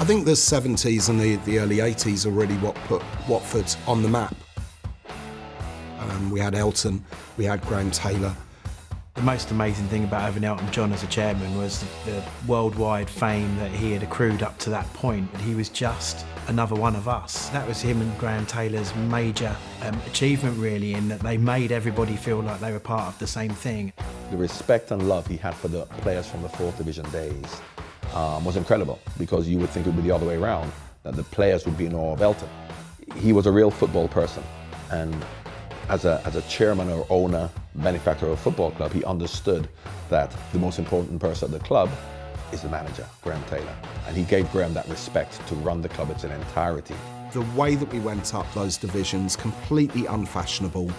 I think the 70s and the early 80s are really what put Watford on the map. We had Elton, we had Graham Taylor. The most amazing thing about having Elton John as a chairman was the worldwide fame that he had accrued up to that point. He was just another one of us. That was him and Graham Taylor's major achievement, really, in that they made everybody feel like they were part of the same thing. The respect and love he had for the players from the 4th Division days was incredible, because you would think it would be the other way around, that the players would be in awe of Elton. He was a real football person, and as a chairman or owner, benefactor of a football club, he understood that the most important person at the club is the manager, Graham Taylor. And he gave Graham that respect to run the club in its entirety. The way that we went up those divisions, completely unfashionable,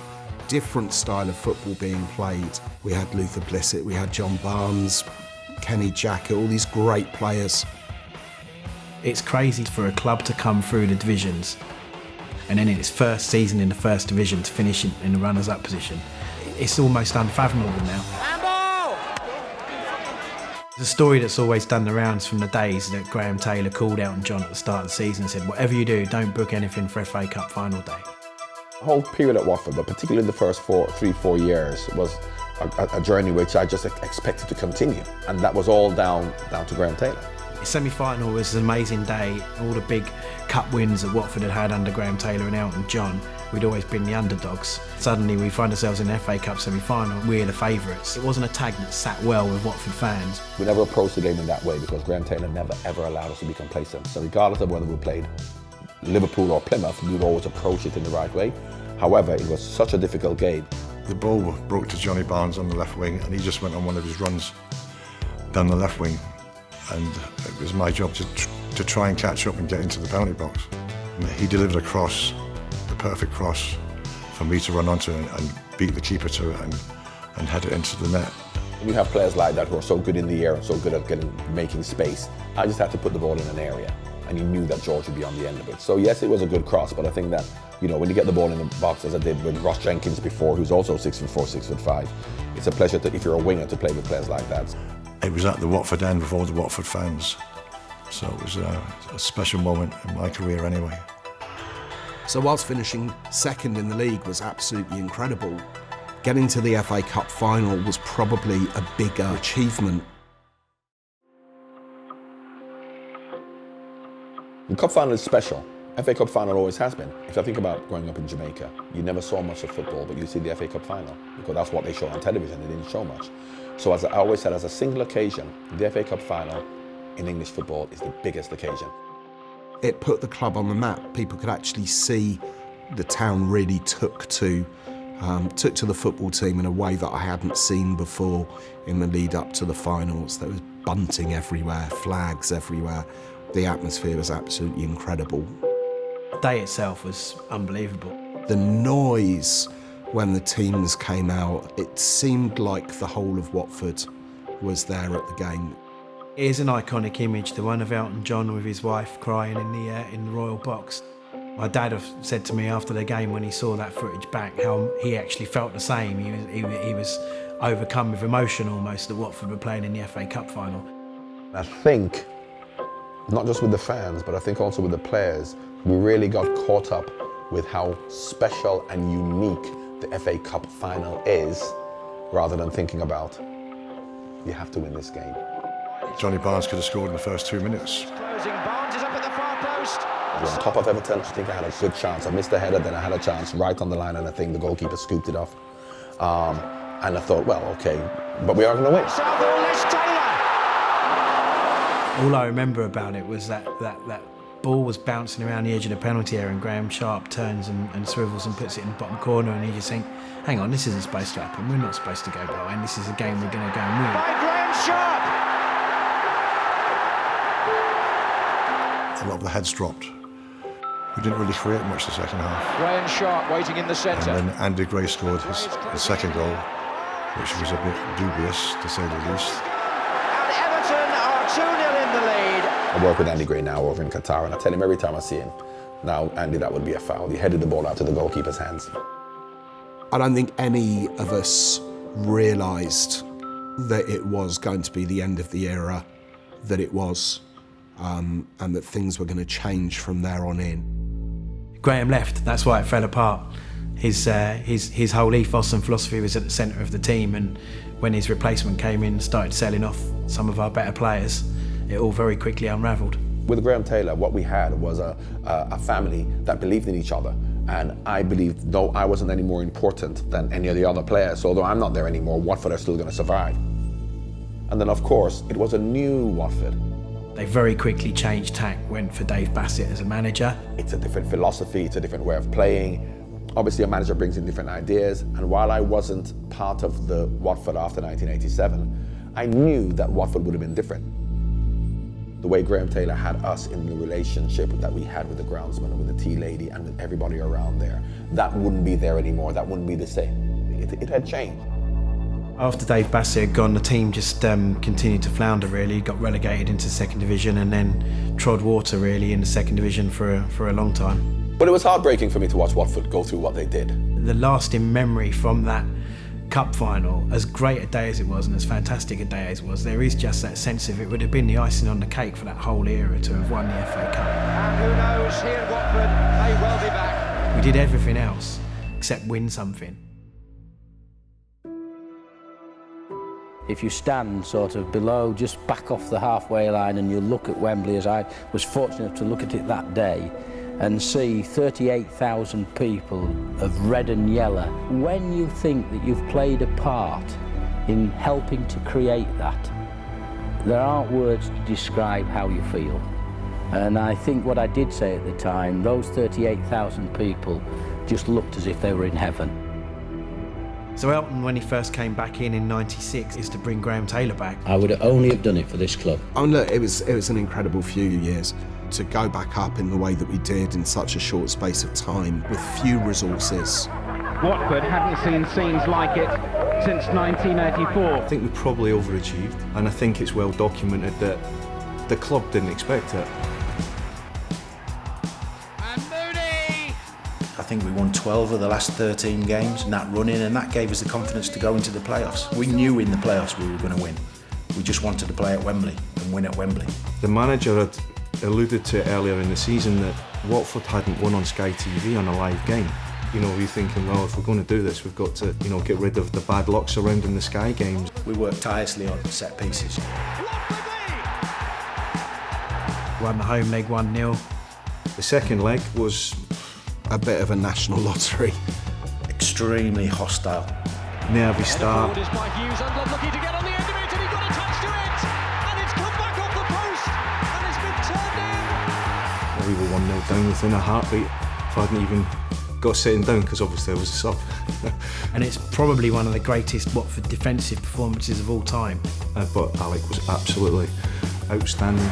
different style of football being played. We had Luther Blissett, we had John Barnes, Kenny Jackett, all these great players. It's crazy for a club to come through the divisions and then in its first season in the 1st Division to finish in the runners-up position. It's almost unfathomable now. There's a story that's always done the rounds from the days that Graham Taylor called Elton John at the start of the season and said, whatever you do, don't book anything for FA Cup final day. The whole period at Watford, but particularly the first 3-4 years, was a journey which I just expected to continue. And that was all down to Graham Taylor. The semi-final was an amazing day. All the big cup wins that Watford had under Graham Taylor and Elton John, we'd always been the underdogs. Suddenly we find ourselves in the FA Cup semi-final, we're the favourites. It wasn't a tag that sat well with Watford fans. We never approached the game in that way because Graham Taylor never ever allowed us to be complacent. So regardless of whether we played Liverpool or Plymouth, we would always approach it in the right way. However, it was such a difficult game. The ball broke to Johnny Barnes on the left wing, and he just went on one of his runs down the left wing. And it was my job to try and catch up and get into the penalty box. And he delivered a cross, the perfect cross, for me to run onto and beat the keeper to it and head it into the net. You have players like that who are so good in the air and so good at making space. I just had to put the ball in an area, and he knew that George would be on the end of it. So yes, it was a good cross, but I think that, you know, when you get the ball in the box, as I did with Ross Jenkins before, who's also 6'4", 6'5", it's a pleasure if you're a winger to play with players like that. It was at the Watford end with all the Watford fans, so it was a special moment in my career anyway. So whilst finishing second in the league was absolutely incredible, getting to the FA Cup final was probably a bigger achievement. The cup final is special. FA Cup final always has been. If I think about growing up in Jamaica, you never saw much of football, but you see the FA Cup final because that's what they show on television. They didn't show much. So as I always said, as a single occasion, the FA Cup final in English football is the biggest occasion. It put the club on the map. People could actually see the town really took to the football team in a way that I hadn't seen before in the lead up to the finals. There was bunting everywhere, flags everywhere. The atmosphere was absolutely incredible. The day itself was unbelievable. The noise when the teams came out, it seemed like the whole of Watford was there at the game. It is an iconic image, the one of Elton John with his wife crying in the royal box. My dad said to me after the game when he saw that footage back how he actually felt the same. He was overcome with emotion almost that Watford were playing in the FA Cup final. I think, not just with the fans, but I think also with the players, we really got caught up with how special and unique the FA Cup final is, rather than thinking about, you have to win this game. Johnny Barnes could have scored in the first 2 minutes. Closing, Barnes is up at the far post. I was on top of Everton. I think I had a good chance. I missed the header, then I had a chance right on the line, and I think the goalkeeper scooped it off. And I thought, well, okay, but we are going to win. All I remember about it was that ball was bouncing around the edge of the penalty area and Graham Sharp turns and swivels and puts it in the bottom corner, and you just think, hang on, this isn't supposed to happen. We're not supposed to go behind. This is a game we're going to go and win. By Graham Sharp. A lot of the heads dropped. We didn't really create much the second half. Graham Sharp waiting in the centre. And then Andy Gray scored his second goal, which was a bit dubious, to say the least. And Everton are 2-0 in the lead. I work with Andy Gray now over in Qatar, and I tell him every time I see him, now, Andy, that would be a foul. He headed the ball out to the goalkeeper's hands. I don't think any of us realised that it was going to be the end of the era that it was. and that things were going to change from there on in. Graham left, that's why it fell apart. His whole ethos and philosophy was at the centre of the team, and when his replacement came in and started selling off some of our better players, it all very quickly unravelled. With Graham Taylor, what we had was a family that believed in each other. And I believed, though I wasn't any more important than any of the other players, so although I'm not there anymore, Watford are still going to survive. And then, of course, it was a new Watford. They very quickly changed tack, went for Dave Bassett as a manager. It's a different philosophy, it's a different way of playing. Obviously, a manager brings in different ideas, and while I wasn't part of the Watford after 1987, I knew that Watford would have been different. The way Graham Taylor had us in the relationship that we had with the groundsman and with the tea lady and with everybody around there, that wouldn't be there anymore, that wouldn't be the same. It had changed. After Dave Bassett had gone, the team just continued to flounder really, got relegated into second division and then trod water really in the second division for a long time. But it was heartbreaking for me to watch Watford go through what they did. The lasting memory from that cup final, as great a day as it was and as fantastic a day as it was, there is just that sense of it would have been the icing on the cake for that whole era to have won the FA Cup. And who knows, here at Watford may well be back. We did everything else except win something. If you stand sort of below, just back off the halfway line, and you look at Wembley, as I was fortunate to look at it that day, and see 38,000 people of red and yellow, when you think that you've played a part in helping to create that, there aren't words to describe how you feel. And I think what I did say at the time, those 38,000 people just looked as if they were in heaven. So Elton, when he first came back in '96, is to bring Graham Taylor back. I would only have done it for this club. Oh, look, it was an incredible few years to go back up in the way that we did in such a short space of time with few resources. Watford hadn't seen scenes like it since 1984. I think we probably overachieved, and I think it's well documented that the club didn't expect it. I think we won 12 of the last 13 games in that run-in, and that gave us the confidence to go into the playoffs. We knew in the playoffs we were going to win. We just wanted to play at Wembley and win at Wembley. The manager had alluded to earlier in the season that Watford hadn't won on Sky TV on a live game. You know, we're thinking, well, if we're going to do this, we've got to, get rid of the bad luck surrounding the Sky games. We worked tirelessly on set pieces. Won the home leg 1-0. The second leg was a bit of a national lottery. Extremely hostile. Nervy start. Looking to get on the end of it, and he got attached to it, and it's come back off the post, and it's been turned in. We were 1-0 down within a heartbeat. If I hadn't even got sitting down, because obviously I was a sub. And it's probably one of the greatest Watford defensive performances of all time. But Alec was absolutely outstanding.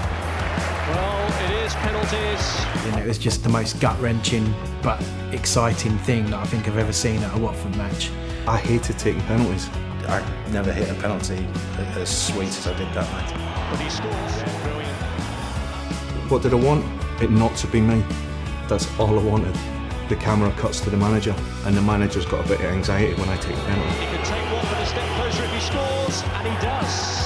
Well, it is penalties. You know, it was just the most gut-wrenching but exciting thing that I think I've ever seen at a Watford match. I hated taking penalties. I never hit a penalty as sweet as I did that night. But he scores. Brilliant. What did I want? It not to be me. That's all I wanted. The camera cuts to the manager, and the manager's got a bit of anxiety when I take a penalty. He can take Watford a step closer if he scores, and he does.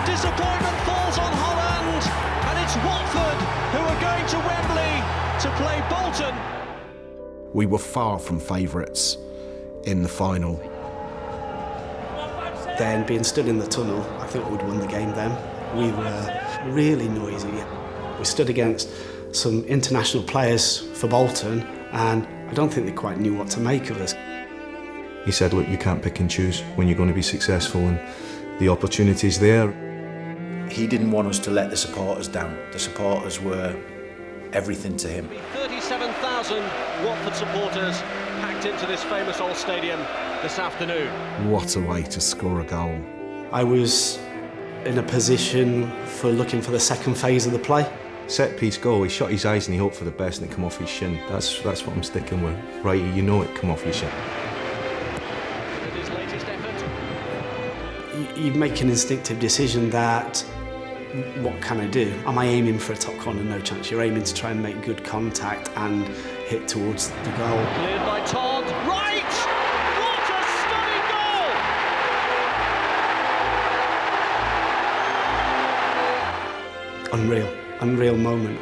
Disappointment falls on Holland, and it's Watford who are going to Wembley to play Bolton. We were far from favourites in the final. Then, being stood in the tunnel, I think we'd won the game then. We were really noisy. We stood against some international players for Bolton, and I don't think they quite knew what to make of us. He said, look, you can't pick and choose when you're going to be successful, and the opportunity's there. He didn't want us to let the supporters down. The supporters were everything to him. 37,000 Watford supporters packed into this famous old stadium this afternoon. What a way to score a goal. I was in a position for looking for the second phase of the play. Set piece goal, he shut his eyes and he hoped for the best and it come off his shin. That's what I'm sticking with. Right, you know it come off his shin. With his latest effort. You make an instinctive decision that, what can I do? Am I aiming for a top corner? No chance. You're aiming to try and make good contact and hit towards the goal. Cleared by Todd. Right! What a stunning goal! unreal moment.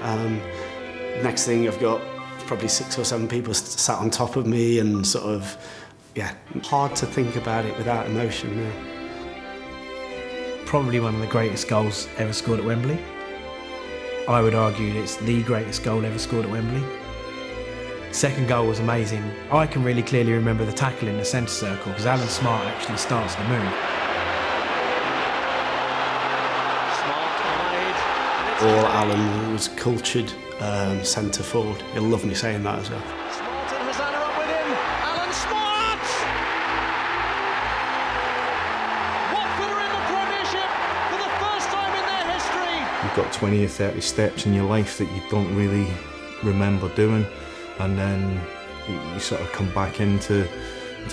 Next thing, I've got probably 6 or 7 people sat on top of me and sort of, hard to think about it without emotion. Yeah. Probably one of the greatest goals ever scored at Wembley. I would argue that it's the greatest goal ever scored at Wembley. Second goal was amazing. I can really clearly remember the tackle in the centre circle because Alan Smart actually starts the move. All Alan was cultured centre forward. He'll love me saying that as well. Smarton has Anna up with him. Alan Smart! Watford are in the Premiership for the first time in their history. You've got 20 or 30 steps in your life that you don't really remember doing, and then you sort of come back into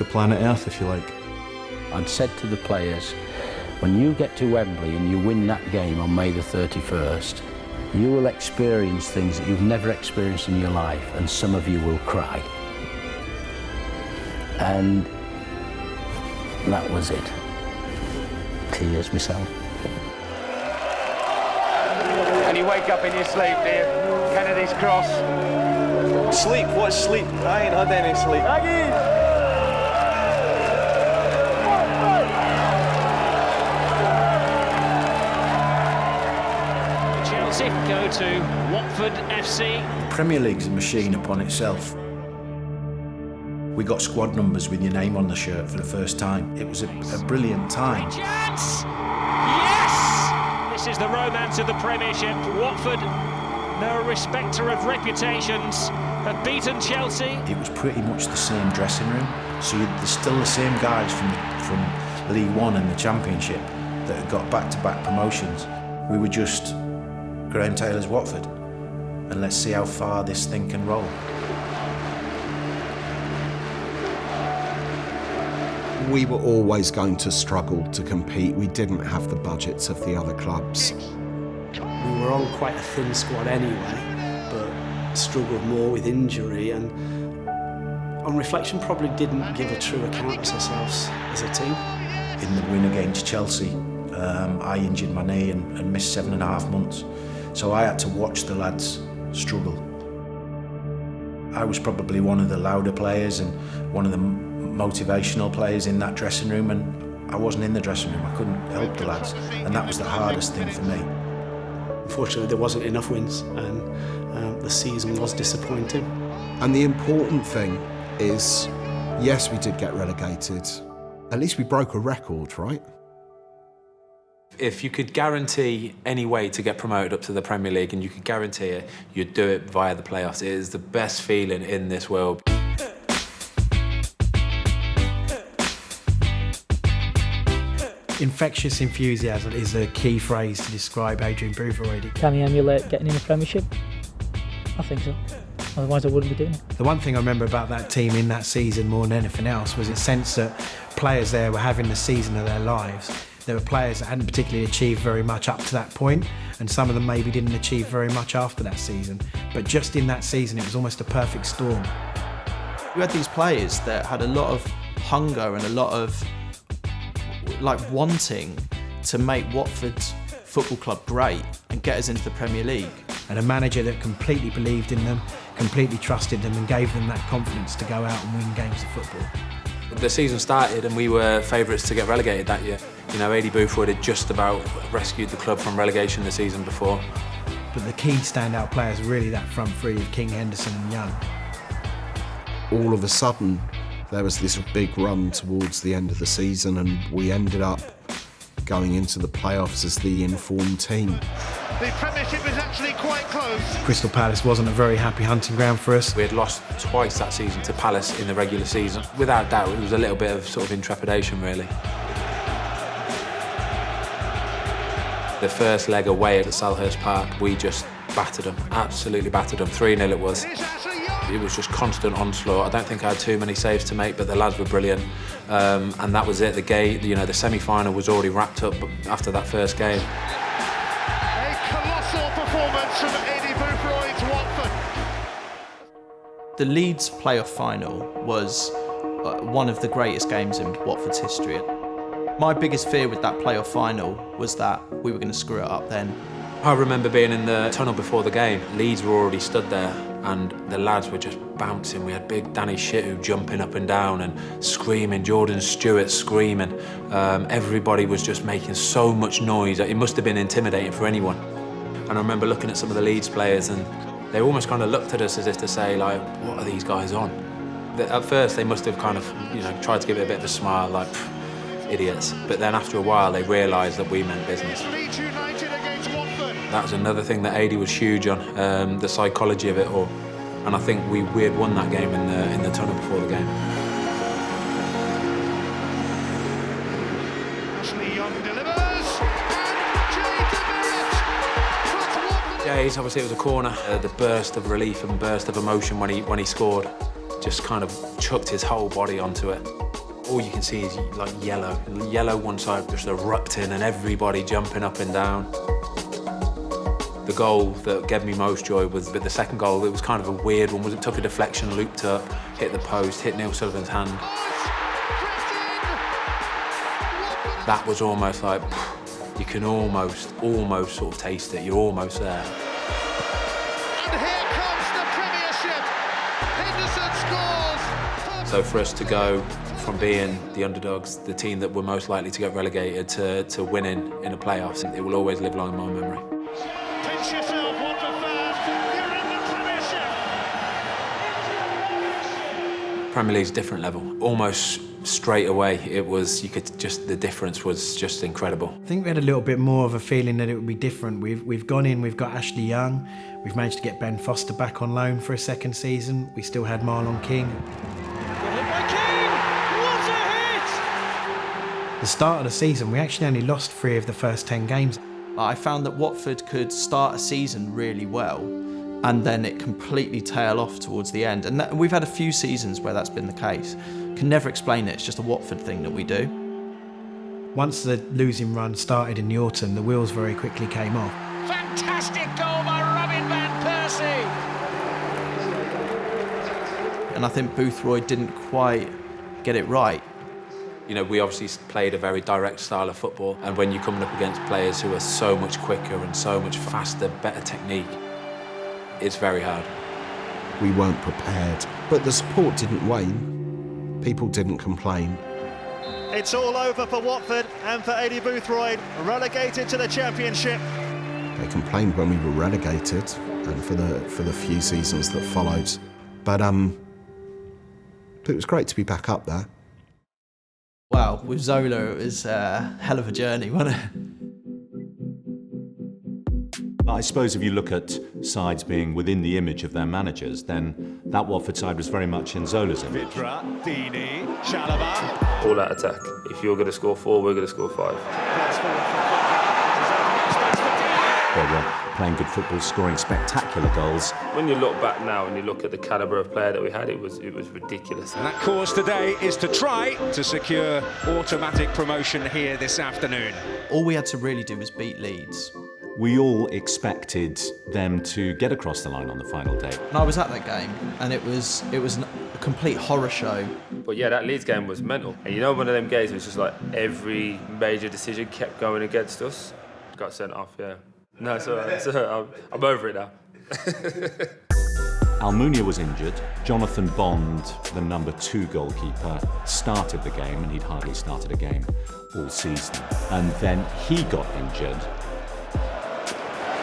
planet Earth, if you like. I'd said to the players, when you get to Wembley and you win that game on May the 31st, you will experience things that you've never experienced in your life, and some of you will cry. And that was it. Tears myself. And you wake up in your sleep, do you? Kennedy's Cross. Sleep? What sleep? I ain't had any sleep. Chelsea go to Watford FC. The Premier League's a machine upon itself. We got squad numbers with your name on the shirt for the first time. It was a brilliant time. Chance! Yes! This is the romance of the Premiership. Watford, no respecter of reputations, have beaten Chelsea. It was pretty much the same dressing room. So there's still the same guys from League One and the Championship that had got back-to-back promotions. We were just Graham Taylor's Watford, and let's see how far this thing can roll. We were always going to struggle to compete. We didn't have the budgets of the other clubs. We were on quite a thin squad anyway, but struggled more with injury, and on reflection probably didn't give a true account of ourselves as a team. In the win against Chelsea, I injured my knee and missed 7.5 months. So I had to watch the lads struggle. I was probably one of the louder players and one of the motivational players in that dressing room, and I wasn't in the dressing room. I couldn't help the lads, and that was the hardest thing for me. Unfortunately, there wasn't enough wins, and the season was disappointing. And the important thing is, yes, we did get relegated. At least we broke a record, right? If you could guarantee any way to get promoted up to the Premier League, and you could guarantee it, you'd do it via the playoffs. It is the best feeling in this world. Infectious enthusiasm is a key phrase to describe Adrian Boothroyd. Can he emulate getting in the Premiership? I think so. Otherwise I wouldn't be doing it. The one thing I remember about that team in that season more than anything else was the sense that players there were having the season of their lives. There were players that hadn't particularly achieved very much up to that point, and some of them maybe didn't achieve very much after that season. But just in that season, it was almost a perfect storm. We had these players that had a lot of hunger and a lot of wanting to make Watford Football Club great and get us into the Premier League. And a manager that completely believed in them, completely trusted them, and gave them that confidence to go out and win games of football. The season started and we were favourites to get relegated that year. You know, Adi Boothroyd had just about rescued the club from relegation the season before. But the key standout players were really that front three of King, Henderson and Young. All of a sudden, there was this big run towards the end of the season, and we ended up going into the playoffs as the informed team. The Premiership is actually quite close. Crystal Palace wasn't a very happy hunting ground for us. We had lost twice that season to Palace in the regular season. Without doubt, it was a little bit of sort of intrepidation, really. The first leg away at the Selhurst Park, we just battered them, absolutely battered them. 3-0 it was. It was just constant onslaught. I don't think I had too many saves to make, but the lads were brilliant. And that was it. The semi-final was already wrapped up after that first game. A colossal performance from Adi Boothroyd's Watford. The Leeds playoff final was one of the greatest games in Watford's history. My biggest fear with that playoff final was that we were going to screw it up then. I remember being in the tunnel before the game. Leeds were already stood there and the lads were just bouncing. We had big Danny Shittu jumping up and down and screaming, Jordan Stewart screaming. Everybody was just making so much noise. It must have been intimidating for anyone. And I remember looking at some of the Leeds players and they almost kind of looked at us as if to say, like, what are these guys on? At first they must have kind of, tried to give it a bit of a smile, like, idiots. But then after a while they realised that we meant business. Leeds United against Watford. That was another thing that Adi was huge on, the psychology of it all. And I think we had won that game in the tunnel before the game. Jays, obviously it was a corner. The burst of relief and burst of emotion when he scored just kind of chucked his whole body onto it. All you can see is like yellow one side just erupting and everybody jumping up and down. The goal that gave me most joy was the second goal. It was kind of a weird one. It took a deflection, looped up, hit the post, hit Neil Sullivan's hand. That was almost like, you can almost sort of taste it. You're almost there. And here comes the Premiership. Henderson scores. So for us to go from being the underdogs, the team that were most likely to get relegated, to winning in the playoffs, it will always live long in my memory. Pinch yourself, Watford fans. You're in the Premiership. Premier League's a different level. Almost straight away, the difference was just incredible. I think we had a little bit more of a feeling that it would be different. We've gone in, we've got Ashley Young, we've managed to get Ben Foster back on loan for a second season. We still had Marlon King. The start of the season, we actually only lost 3 of the first 10 games. I found that Watford could start a season really well and then it completely tail off towards the end. And we've had a few seasons where that's been the case. Can never explain it, it's just a Watford thing that we do. Once the losing run started in the autumn, the wheels very quickly came off. Fantastic goal by Robin van Persie. And I think Boothroyd didn't quite get it right. We obviously played a very direct style of football, and when you're coming up against players who are so much quicker and so much faster, better technique, it's very hard. We weren't prepared, but the support didn't wane. People didn't complain. It's all over for Watford and for Adi Boothroyd, relegated to the Championship. They complained when we were relegated and for the few seasons that followed. But it was great to be back up there. Wow, with Zola it was a hell of a journey, wasn't it? I suppose if you look at sides being within the image of their managers, then that Watford side was very much in Zola's image. Gerard Deulofeu, Chalobah. All out attack. If you're going to score 4, we're going to score 5. They were playing good football, scoring spectacular goals. When you look back now and you look at the calibre of player that we had, it was ridiculous. And that course today is to try to secure automatic promotion here this afternoon. All we had to really do was beat Leeds. We all expected them to get across the line on the final day. And I was at that game, and it was a complete horror show. But yeah, that Leeds game was mental. And one of them games was just like every major decision kept going against us. Got sent off, yeah. No, so I'm over it now. Almunia was injured. Jonathan Bond, the number 2 goalkeeper, started the game, and he'd hardly started a game all season. And then he got injured.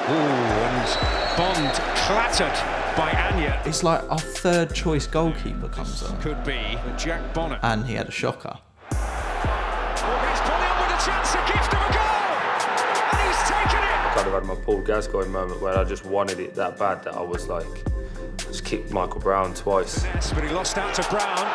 Ooh, and Bond clattered by Anya. It's like our 3rd choice goalkeeper comes on. Could be Jack Bonnet. And he had a shocker. Oh, he's pulling on with a chance, a gift of a goal! And he's taken it! I kind of had my Paul Gascoigne moment where I just wanted it that bad that I was like, just kicked Michael Brown twice. Yes, but he lost out to Brown,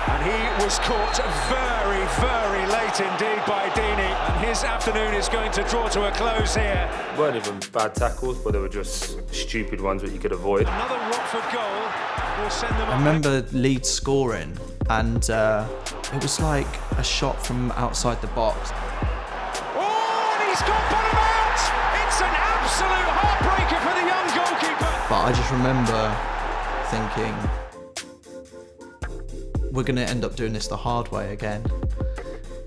and he was caught very, very late indeed by Deeney, and his afternoon is going to draw to a close here. They weren't even bad tackles, but they were just stupid ones that you could avoid. Another Watford goal will send them I remember Leeds scoring, and it was like a shot from outside the box. Oh, and he's got bottom out! It's an absolute heartbreaker for the young goalkeeper. But I just remember thinking, we're going to end up doing this the hard way again.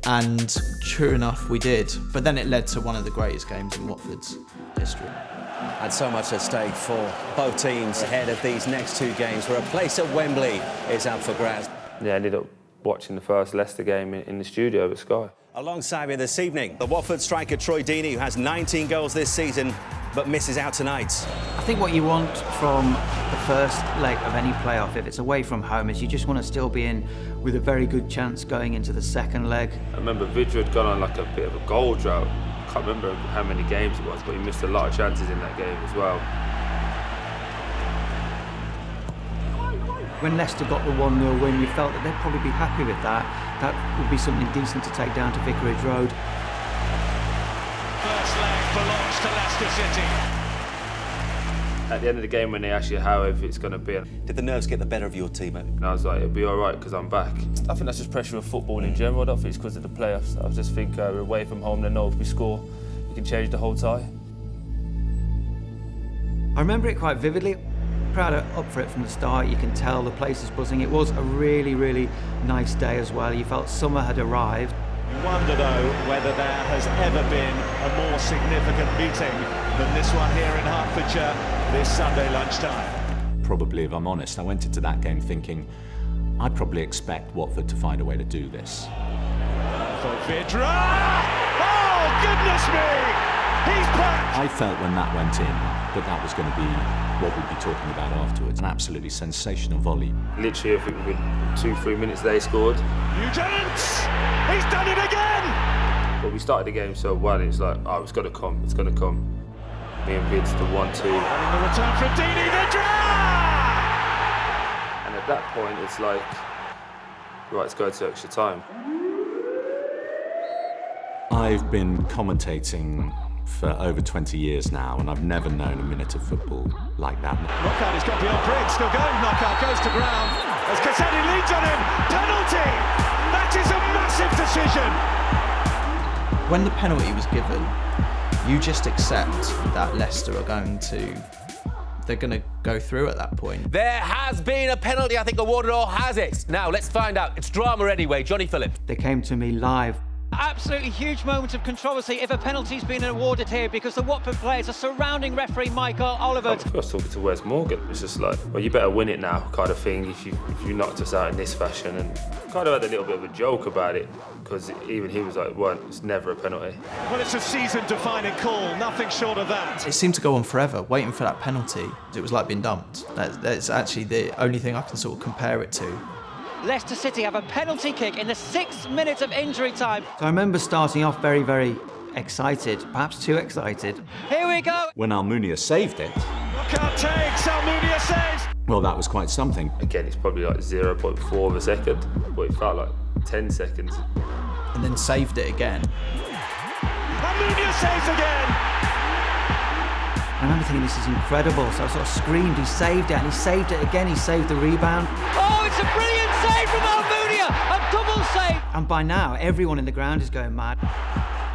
And true enough, we did. But then it led to one of the greatest games in Watford's history. And so much at stake for both teams ahead of these next two games, where a place at Wembley is up for grabs. Yeah, I ended up watching the first Leicester game in the studio at Sky. Alongside me this evening, the Watford striker Troy Deeney, who has 19 goals this season, but misses out tonight. I think what you want from the first leg of any playoff, if it's away from home, is you just want to still be in with a very good chance going into the second leg. I remember Vidra had gone on like a bit of a goal drought. I can't remember how many games it was, but he missed a lot of chances in that game as well. When Leicester got the 1-0 win, you felt that they'd probably be happy with that. That would be something decent to take down to Vicarage Road. First leg belongs to Leicester City. At the end of the game, when they asked you how it's going to be, did the nerves get the better of your team? And I was like, it'll be all right because I'm back. I think that's just pressure of football in general. I don't think it's because of the playoffs. I just think we're away from home. They know if we score, we can change the whole tie. I remember it quite vividly. Crowd are up for it from the start. You can tell the place is buzzing. It was a really, really nice day as well. You felt summer had arrived. You wonder, though, whether there has ever been a more significant meeting than this one here in Hertfordshire this Sunday lunchtime. Probably, if I'm honest, I went into that game thinking I'd probably expect Watford to find a way to do this. For Vidra! Oh, goodness me! He's back! I felt when that went in that was going to be what we'd be talking about afterwards. An absolutely sensational volley. Literally, I think within 2-3 minutes they scored. Nugent! He's done it again! But we started the game so well, it's like, oh, it's got to come, it's going to come. Me and Vids, the 1-2. And the return from Deeney, Vidra! And at that point, it's like, right, let's go to extra time. I've been commentating for over 20 years now, and I've never known a minute of football like that. Knockout, he's got beyond Briggs, still going. Knockout goes to ground as Cassetti leads on him. Penalty! That is a massive decision. When the penalty was given, you just accept that Leicester are going to go through at that point. There has been a penalty. I think the awarded or has it. Now let's find out. It's drama anyway. Johnny Phillips. They came to me live. Absolutely huge moment of controversy if a penalty's been awarded here, because the Watford players are surrounding referee Michael Oliver. I was talking to Wes Morgan. It's just like, well, you better win it now, kind of thing, if you knocked us out in this fashion. And kind of had a little bit of a joke about it, because even he was like, well, it's never a penalty. Well, it's a season-defining call, nothing short of that. It seemed to go on forever, waiting for that penalty. It was like being dumped. That's actually the only thing I can sort of compare it to. Leicester City have a penalty kick in the 6 minutes of injury time. So I remember starting off very, very excited, perhaps too excited. Here we go. When Almunia saved it... Knockout takes, Almunia saves! Well, that was quite something. Again, it's probably like 0.4 of a second, but it felt like 10 seconds. And then saved it again. Almunia saves again! I remember thinking, this is incredible, so I sort of screamed, he saved it, and he saved it again, he saved the rebound. Oh, it's a brilliant save from Almunia, a double save! And by now, everyone in the ground is going mad.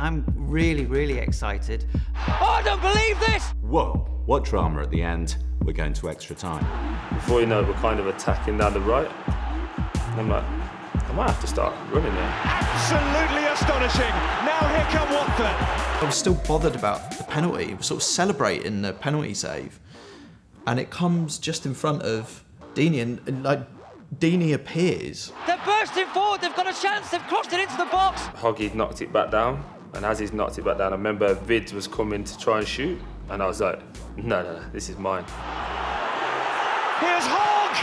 I'm really, really excited. Oh, I don't believe this! Whoa, what drama at the end. We're going to extra time. Before you know it, we're kind of attacking down the right. And I'm like, I might have to start running there. Absolutely astonishing. Now here come Watford. I was still bothered about the penalty. We're sort of celebrating the penalty save. And it comes just in front of Deeney, and like, Deeney appears. They're bursting forward, they've got a chance, they've crossed it into the box. Hoggy knocked it back down, and as he's knocked it back down, I remember Vids was coming to try and shoot, and I was like, no, this is mine. Here's Hogg!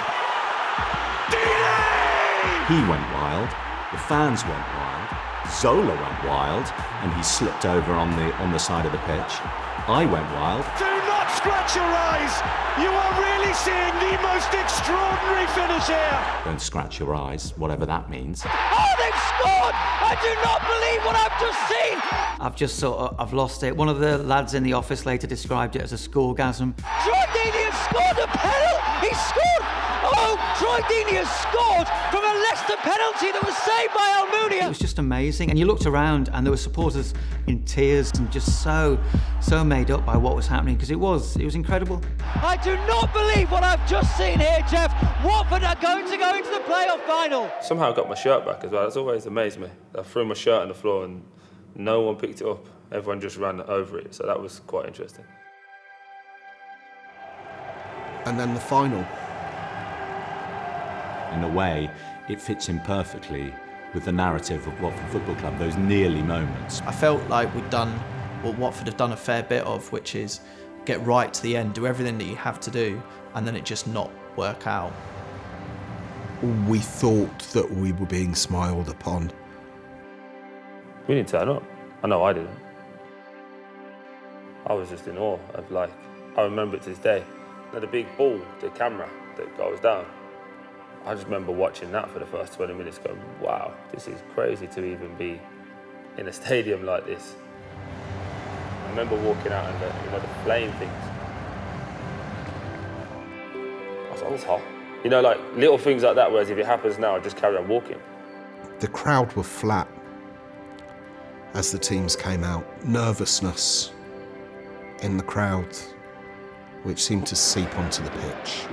Deeney! He went wild, the fans went wild, Zola went wild, and he slipped over on the side of the pitch. I went wild. Do not scratch your eyes! You are really seeing the most extraordinary finish here! Don't scratch your eyes, whatever that means. Oh, they've scored! I do not believe what I've just seen! I've lost it. One of the lads in the office later described it as a scoregasm. Troy Deeney has scored a penalty! He scored! Oh, Troy Deeney has scored from a Leicester penalty that was saved by Almunia! It was just amazing. And you looked around and there were supporters in tears and just so made up by what was happening, because it was incredible. I do not believe what I've just seen here, Jeff. Watford are going to go into the playoff final. Somehow I got my shirt back as well. That's always amazed me. I threw my shirt on the floor and no one picked it up. Everyone just ran over it, so that was quite interesting. And then the final. In a way, it fits in perfectly with the narrative of Watford Football Club, those nearly moments. I felt like we'd done what Watford have done a fair bit of, which is get right to the end, do everything that you have to do, and then it just not work out. We thought that we were being smiled upon. We didn't turn up. I know I didn't. I was just in awe of, like, I remember it to this day. The big ball, the camera that goes down. I just remember watching that for the first 20 minutes going, wow, this is crazy to even be in a stadium like this. I remember walking out and the flame things. I was like, oh, it's hot. You know, like little things like that, whereas if it happens now, I just carry on walking. The crowd were flat as the teams came out. Nervousness in the crowd, which seemed to seep onto the pitch.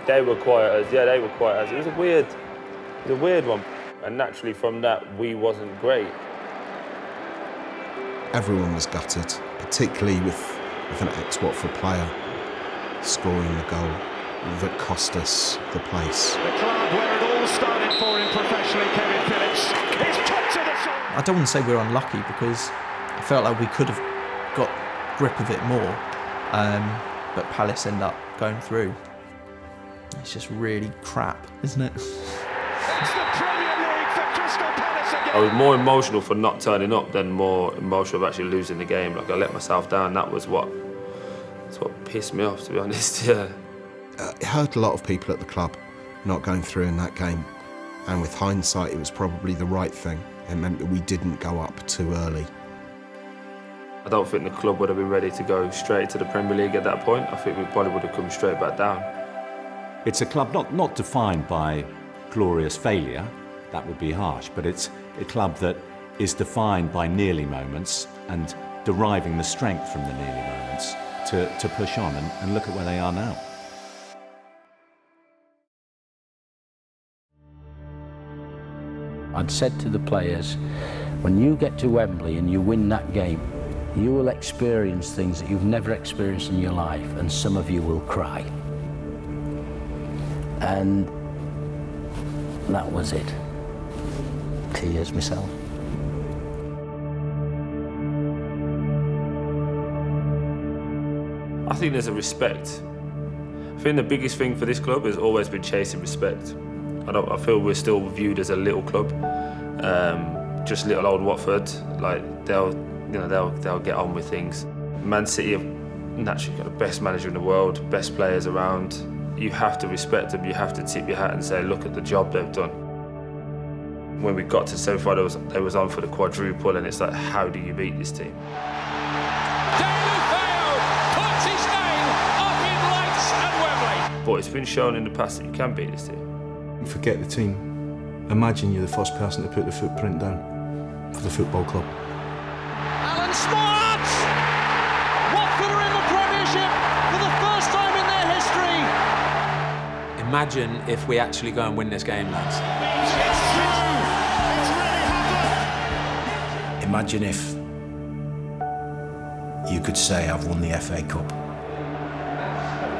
They were quiet as, they were quiet as. It was a weird one. And naturally from that, we wasn't great. Everyone was gutted, particularly with an ex-Watford player scoring the goal that cost us the place. The club where it all started for him professionally, Kevin Phillips, is put to the side. I don't want to say we're unlucky because I felt like we could have got grip of it more, but Palace end up going through. It's just really crap, isn't it? It's the Premier League for Crystal Palace again. I was more emotional for not turning up than more emotional of actually losing the game. Like I let myself down. That's what pissed me off, to be honest. Yeah. It hurt a lot of people at the club not going through in that game, and with hindsight, it was probably the right thing. It meant that we didn't go up too early. I don't think the club would have been ready to go straight to the Premier League at that point. I think we probably would have come straight back down. It's a club not defined by glorious failure, that would be harsh, but it's a club that is defined by nearly moments and deriving the strength from the nearly moments to push on and look at where they are now. I'd said to the players, when you get to Wembley and you win that game, you will experience things that you've never experienced in your life, and some of you will cry. And that was it. Tears myself. I think there's a respect. I think the biggest thing for this club has always been chasing respect. I feel we're still viewed as a little club, just little old Watford. Like they'll get on with things. Man City have naturally got the best manager in the world, best players around. You have to respect them. You have to tip your hat and say, look at the job they've done. When we got to semi-final, they was on for the quadruple, and it's like, how do you beat this team? Deulofeu puts his name up in lights at Wembley. But it's been shown in the past that you can beat this team. Forget the team. Imagine you're the first person to put the footprint down for the football club. Alan Smart! Watford are in the Premiership for the first time in their history. Imagine if we actually go and win this game, lads. Imagine if you could say, I've won the FA Cup.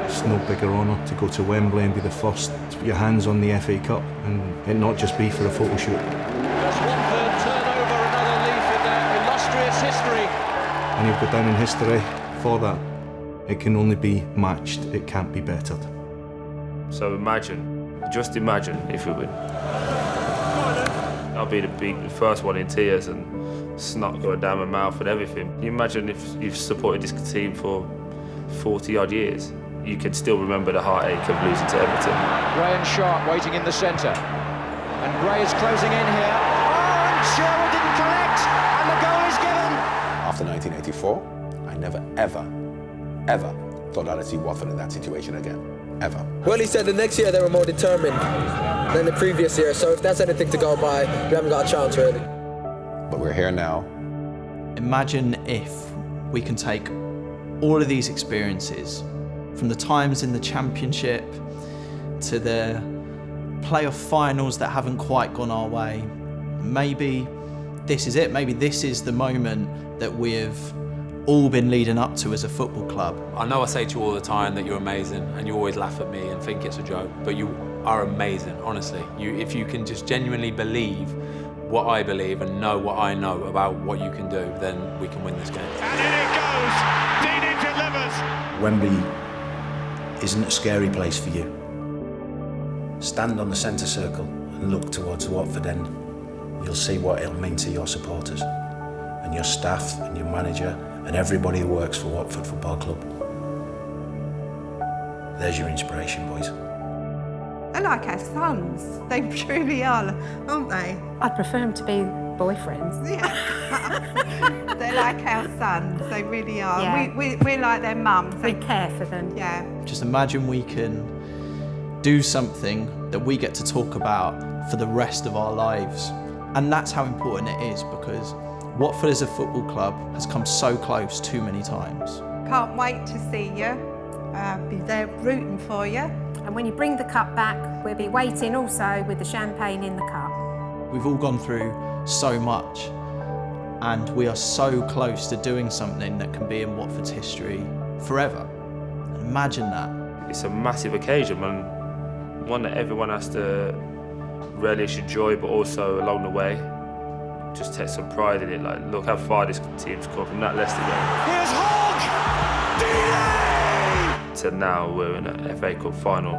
It's no bigger honour to go to Wembley and be the first to put your hands on the FA Cup and it not just be for a photo shoot. Does Watford turn over another leaf in their illustrious history? And you'll go down in history for that. It can only be matched, it can't be bettered. So just imagine if we win. I'll be the first one in tears and snot going down my mouth and everything. You imagine if you've supported this team for 40 odd years, you can still remember the heartache of losing to Everton. Gray and Sharp waiting in the centre. And Gray is closing in here. Oh, and Sherwood didn't collect, and the goal is given. After 1984, I never, ever thought I'd see Watford in that situation again. Ever. Well, he said the next year they were more determined than the previous year, so if that's anything to go by, we haven't got a chance, really. But we're here now. Imagine if we can take all of these experiences, from the times in the Championship to the playoff finals that haven't quite gone our way, maybe this is it. Maybe this is the moment that we've all been leading up to as a football club. I know I say to you all the time that you're amazing, and you always laugh at me and think it's a joke, but you are amazing, honestly. If you can just genuinely believe what I believe and know what I know about what you can do, then we can win this game. And in it goes! Deeney delivers! Wembley isn't a scary place for you. Stand on the centre circle and look towards the Watford end. You'll see what it'll mean to your supporters and your staff and your manager and everybody who works for Watford Football Club. There's your inspiration, boys. They're like our sons. They truly are, aren't they? I'd prefer them to be boyfriends. Yeah. They're like our sons. They really are. Yeah. We're like their mums. We care for them. Yeah. Just imagine we can do something that we get to talk about for the rest of our lives. And that's how important it is, because Watford as a football club has come so close too many times. Can't wait to see you. Be there rooting for you. And when you bring the cup back, we'll be waiting also with the champagne in the cup. We've all gone through so much, and we are so close to doing something that can be in Watford's history forever. And imagine that. It's a massive occasion, man. One that everyone has to relish, enjoy, but also along the way, just take some pride in it. Like, look how far this team's come from that Leicester game. Here's Hulk! Deeney! To now we're in a FA Cup final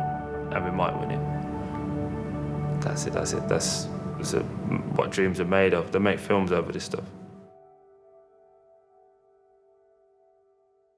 and we might win it. That's it. That's what dreams are made of. They make films over this stuff.